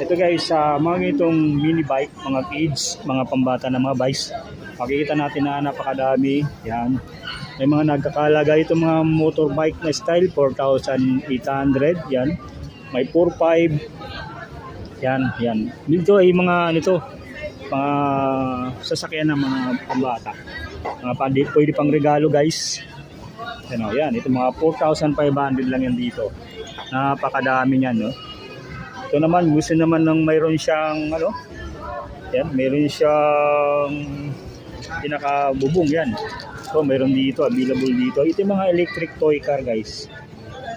Ito guys, mga itong mini bike, mga kids, mga pambata na mga bikes. Makikita natin na napakadami. Yan. May mga nagkakalaga itong mga motorbike na style, 4,800. Yan. May 4,500. Yan, yan. Dito ay mga mga sasakyan ng mga pambata. Mga pwede pang regalo guys. Yan, ito mga 4,500 lang yan dito. Napakadami niyan, no? Ito naman, gusto naman ng mayroon siyang yan, mayroon siyang pinakabubong yan. So, mayroon dito, available dito. Ito yung mga electric toy car guys.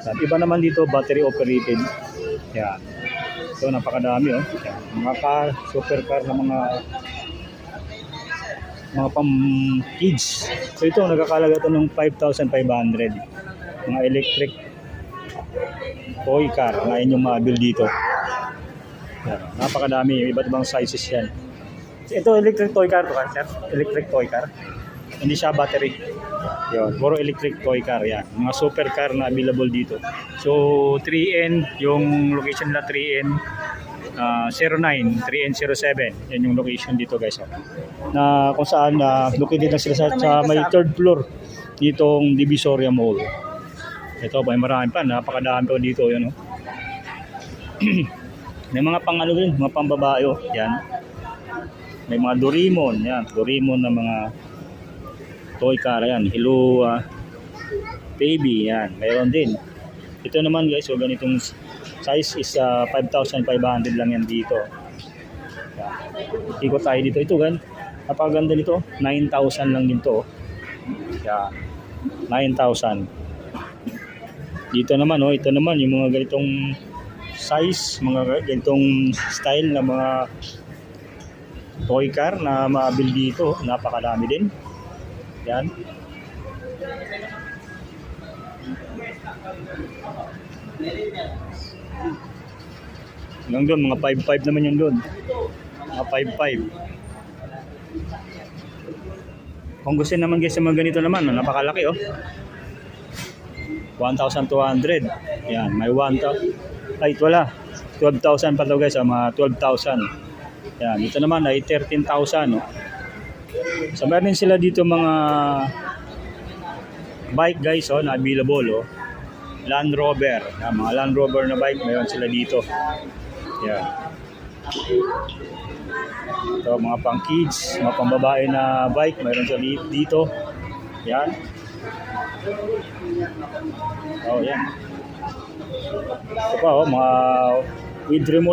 At iba naman dito, battery operated. Yan. So, napakadami, oh. Yan. Mga car, super car na mga pam kids. So, ito, nagkakalaga ito ng 5,500. Mga electric toy car na inyong ma-build dito. Yan. Napakadami, iba't ibang sizes yan. Ito electric toy car to, sir. Electric toy car. Hindi siya battery. Yun, puro electric toy car yan. Mga super car na available dito. So 3N, yung location nila 3N 09, 3N07. Yan yung location dito guys. Na kung saan located na sila sa may third floor ditong Divisoria Mall. Ito, may marami pa, napakadami pa dito, yan, oh. May mga din, mga pambabae, oh. Yan. May mga Doraemon, yan, Doraemon na mga toy car, yan. Hello, baby, yan. Mayroon din. Ito naman guys, so ganitong size is 5,500 lang yan dito. Yan. Ikot tayo dito. Ito gan, napakaganda nito. 9,000 lang din to. Yan. 9,000. Dito naman, oh, ito naman yung mga ganitong size, mga ganitong style na mga toy car na ma-build dito. Napakadami din. Yan. Hanggang doon, mga 5,500 naman yun doon. Mga 5,500. Kung gusto naman guys sa mga ganito naman, napakalaki, oh. 1,200. Yan, may 1,000. Ay, wala. 12,000 pa daw guys, mga 12,000. Yan, dito naman ay 13,000. Oh. So, meron sila dito mga bike guys, oh, na available, oh. Land Rover. Yan, mga Land Rover na bike, meron sila dito. Yan. Ito, mga pang kids, mga pang babae na bike, meron sila dito. Yan. Oh, yan. Ito pa, oh, mga with remote